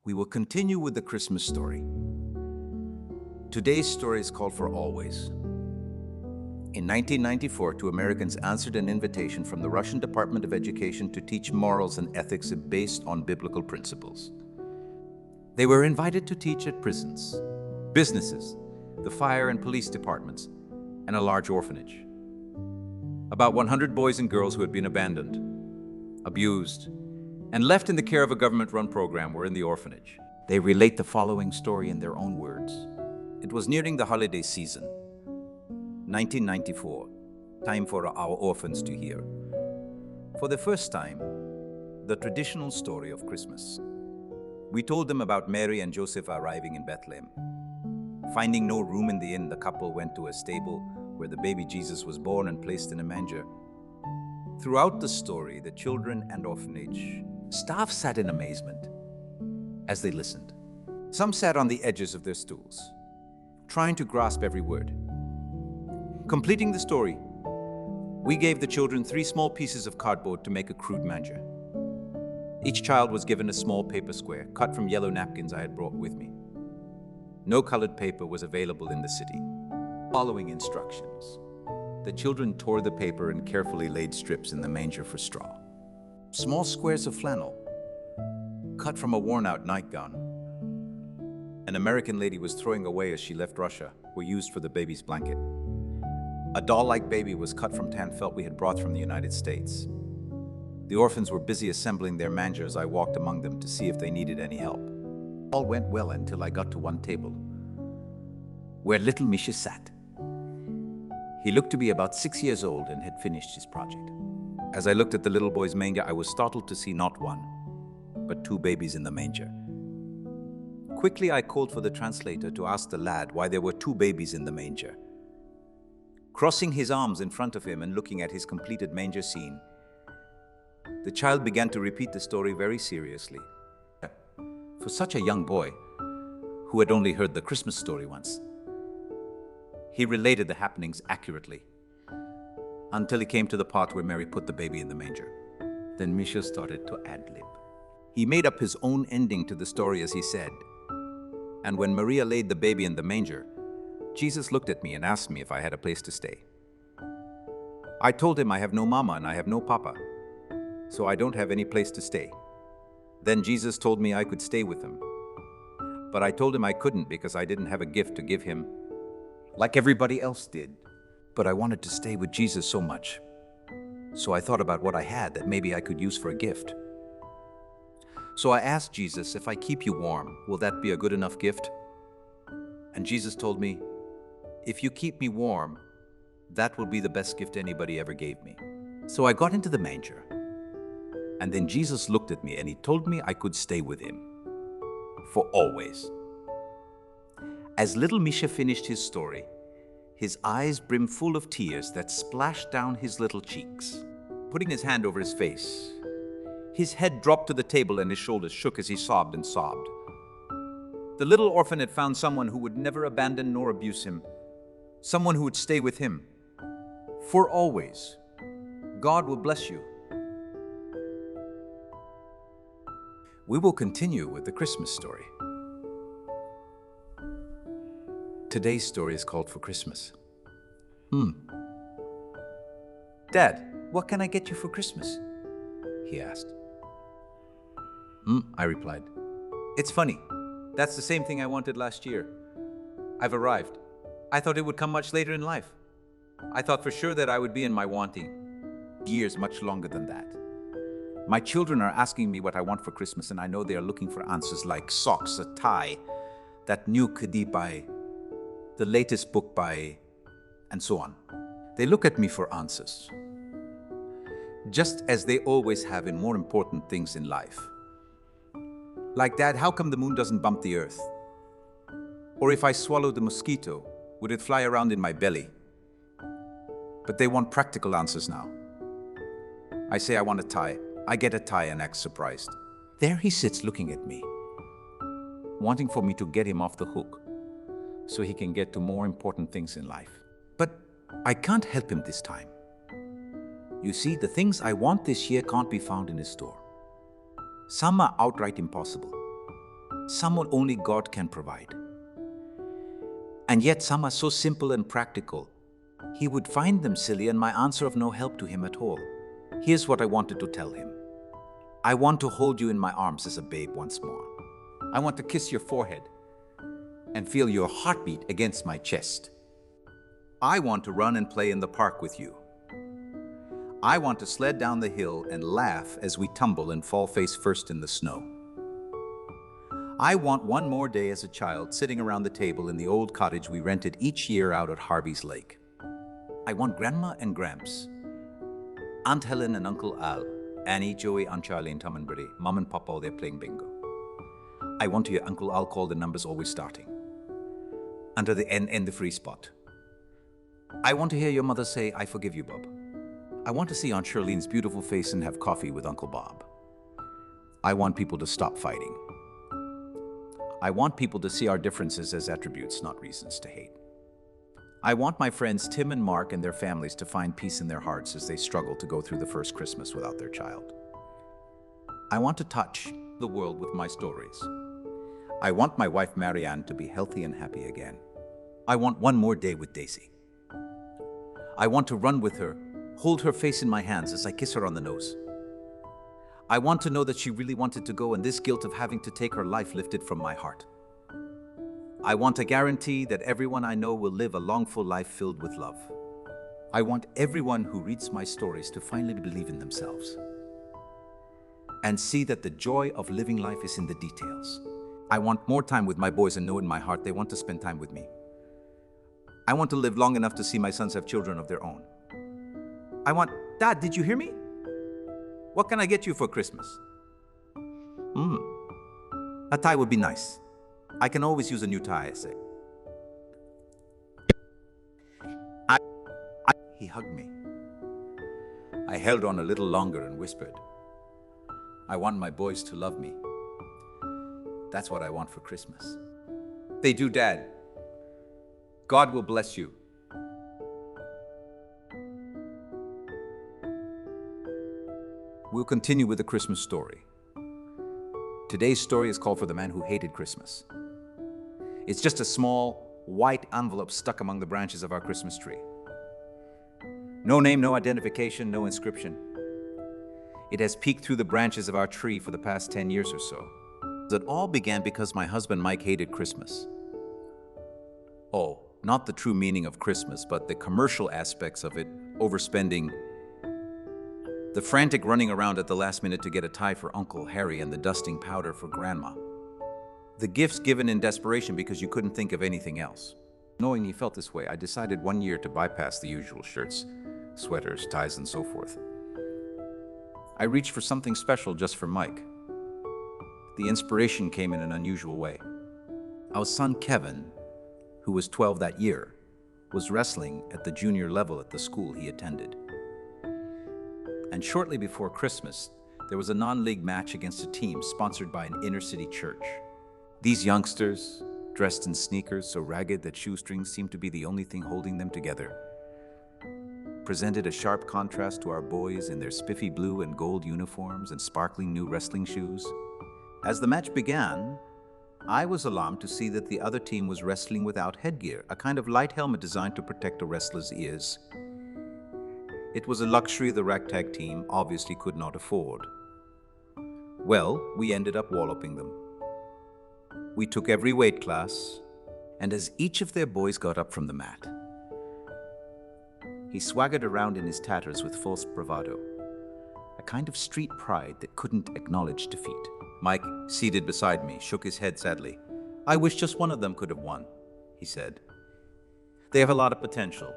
We will continue with the Christmas story. Today's story is called For Always. In 1994, two Americans answered an invitation from the Russian Department of Education to teach morals and ethics based on biblical principles. They were invited to teach at prisons, businesses, the fire and police departments, and a large orphanage. About 100 boys and girls who had been abandoned, abused, and left in the care of a government-run program were in the orphanage. They relate the following story in their own words. It was nearing the holiday season, 1994, time for our orphans to hear, for the first time, the traditional story of Christmas. We told them about Mary and Joseph arriving in Bethlehem. Finding no room in the inn, the couple went to a stable where the baby Jesus was born and placed in a manger. Throughout the story, the children and orphanage staff sat in amazement as they listened. Some sat on the edges of their stools, trying to grasp every word. Completing the story, we gave the children 3 small pieces of cardboard to make a crude manger. Each child was given a small paper square cut from yellow napkins I had brought with me. No colored paper was available in the city. Following instructions, the children tore the paper and carefully laid strips in the manger for straw. Small squares of flannel, cut from a worn-out nightgown, an American lady was throwing away as she left Russia, were used for the baby's blanket. A doll-like baby was cut from tan felt we had brought from the United States. The orphans were busy assembling their manger as I walked among them to see if they needed any help. All went well until I got to one table, where little Misha sat. He looked to be about 6 years old and had finished his project. As I looked at the little boy's manger, I was startled to see not one, but 2 babies in the manger. Quickly, I called for the translator to ask the lad why there were 2 babies in the manger. Crossing his arms in front of him and looking at his completed manger scene, the child began to repeat the story very seriously. For such a young boy, who had only heard the Christmas story once, he related the happenings accurately, until he came to the part where Mary put the baby in the manger. Then Misha started to ad-lib. He made up his own ending to the story as he said, "And when Maria laid the baby in the manger, Jesus looked at me and asked me if I had a place to stay. I told him I have no mama and I have no papa, so I don't have any place to stay. Then Jesus told me I could stay with him. But I told him I couldn't because I didn't have a gift to give him, like everybody else did. But I wanted to stay with Jesus so much. So I thought about what I had that maybe I could use for a gift. So I asked Jesus, if I keep you warm, will that be a good enough gift? And Jesus told me, if you keep me warm, that will be the best gift anybody ever gave me. So I got into the manger. And then Jesus looked at me and he told me I could stay with him for always." As little Misha finished his story, his eyes brimmed full of tears that splashed down his little cheeks. Putting his hand over his face, his head dropped to the table and his shoulders shook as he sobbed and sobbed. The little orphan had found someone who would never abandon nor abuse him, someone who would stay with him for always. God will bless you. We will continue with the Christmas story. Today's story is called For Christmas. Dad, what can I get you for Christmas? He asked. I replied. It's funny. That's the same thing I wanted last year. I've arrived. I thought it would come much later in life. I thought for sure that I would be in my wanting years much longer than that. My children are asking me what I want for Christmas, and I know they are looking for answers like socks, a tie, that new CD by, the latest book by, and so on. They look at me for answers, just as they always have in more important things in life. Like, Dad, how come the moon doesn't bump the earth? Or if I swallowed the mosquito, would it fly around in my belly? But they want practical answers now. I say I want a tie. I get a tie and act surprised. There he sits looking at me, wanting for me to get him off the hook so he can get to more important things in life. But I can't help him this time. You see, the things I want this year can't be found in his store. Some are outright impossible. Someone only God can provide. And yet some are so simple and practical. He would find them silly and my answer of no help to him at all. Here's what I wanted to tell him. I want to hold you in my arms as a babe once more. I want to kiss your forehead and feel your heartbeat against my chest. I want to run and play in the park with you. I want to sled down the hill and laugh as we tumble and fall face first in the snow. I want one more day as a child sitting around the table in the old cottage we rented each year out at Harvey's Lake. I want Grandma and Gramps, Aunt Helen and Uncle Al, Annie, Joey, Aunt Charlene, Tom and Bridie, Mom and Papa all there playing bingo. I want to hear Uncle Al call the numbers always starting. Under the N in the free spot. I want to hear your mother say, I forgive you, Bob. I want to see Aunt Charlene's beautiful face and have coffee with Uncle Bob. I want people to stop fighting. I want people to see our differences as attributes, not reasons to hate. I want my friends Tim and Mark and their families to find peace in their hearts as they struggle to go through the first Christmas without their child. I want to touch the world with my stories. I want my wife Marianne to be healthy and happy again. I want one more day with Daisy. I want to run with her, hold her face in my hands as I kiss her on the nose. I want to know that she really wanted to go and this guilt of having to take her life lifted from my heart. I want a guarantee that everyone I know will live a long, full life filled with love. I want everyone who reads my stories to finally believe in themselves and see that the joy of living life is in the details. I want more time with my boys and know in my heart they want to spend time with me. I want to live long enough to see my sons have children of their own. Dad, did you hear me? What can I get you for Christmas? A tie would be nice. I can always use a new tie, I say. He hugged me. I held on a little longer and whispered, I want my boys to love me. That's what I want for Christmas. They do, Dad. God will bless you. We'll continue with the Christmas story. Today's story is called For the Man Who Hated Christmas. It's just a small, white envelope stuck among the branches of our Christmas tree. No name, no identification, no inscription. It has peeked through the branches of our tree for the past 10 years or so. It all began because my husband Mike hated Christmas. Oh, not the true meaning of Christmas, but the commercial aspects of it, overspending, the frantic running around at the last minute to get a tie for Uncle Harry and the dusting powder for Grandma. The gifts given in desperation because you couldn't think of anything else. Knowing he felt this way, I decided one year to bypass the usual shirts, sweaters, ties, and so forth. I reached for something special just for Mike. The inspiration came in an unusual way. Our son Kevin, who was 12 that year, was wrestling at the junior level at the school he attended. And shortly before Christmas, there was a non-league match against a team sponsored by an inner-city church. These youngsters, dressed in sneakers so ragged that shoestrings seemed to be the only thing holding them together, presented a sharp contrast to our boys in their spiffy blue and gold uniforms and sparkling new wrestling shoes. As the match began, I was alarmed to see that the other team was wrestling without headgear, a kind of light helmet designed to protect a wrestler's ears. It was a luxury the ragtag team obviously could not afford. Well, we ended up walloping them. We took every weight class, and as each of their boys got up from the mat, he swaggered around in his tatters with false bravado, a kind of street pride that couldn't acknowledge defeat. Mike, seated beside me, shook his head sadly. I wish just one of them could have won, he said. They have a lot of potential,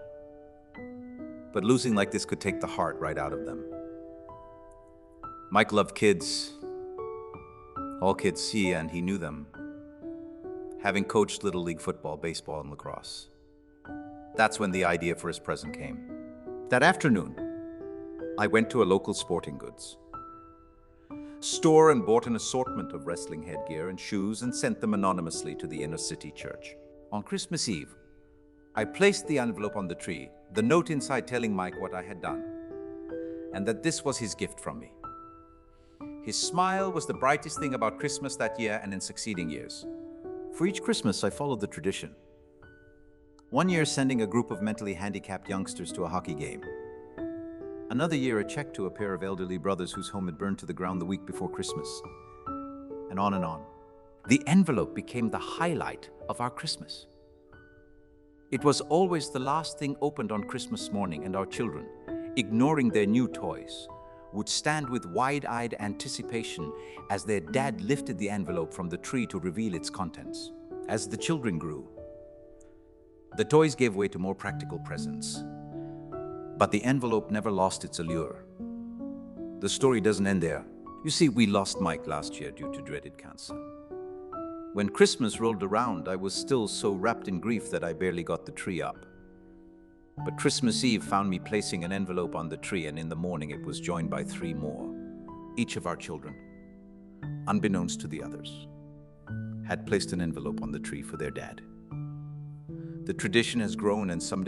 but losing like this could take the heart right out of them. Mike loved kids, all kids see, and he knew them, having coached Little League football, baseball, and lacrosse. That's when the idea for his present came. That afternoon, I went to a local sporting goods store and bought an assortment of wrestling headgear and shoes and sent them anonymously to the inner city church. On Christmas Eve, I placed the envelope on the tree, the note inside telling Mike what I had done, and that this was his gift from me. His smile was the brightest thing about Christmas that year and in succeeding years. For each Christmas, I followed the tradition. One year, sending a group of mentally handicapped youngsters to a hockey game. Another year, a check to a pair of elderly brothers whose home had burned to the ground the week before Christmas. And on and on. The envelope became the highlight of our Christmas. It was always the last thing opened on Christmas morning, and our children, ignoring their new toys, would stand with wide-eyed anticipation as their dad lifted the envelope from the tree to reveal its contents. As the children grew, the toys gave way to more practical presents. But the envelope never lost its allure. The story doesn't end there. You see, we lost Mike last year due to dreaded cancer. When Christmas rolled around, I was still so wrapped in grief that I barely got the tree up. But Christmas Eve found me placing an envelope on the tree, and in the morning it was joined by 3 more. Each of our children, unbeknownst to the others, had placed an envelope on the tree for their dad. The tradition has grown, and someday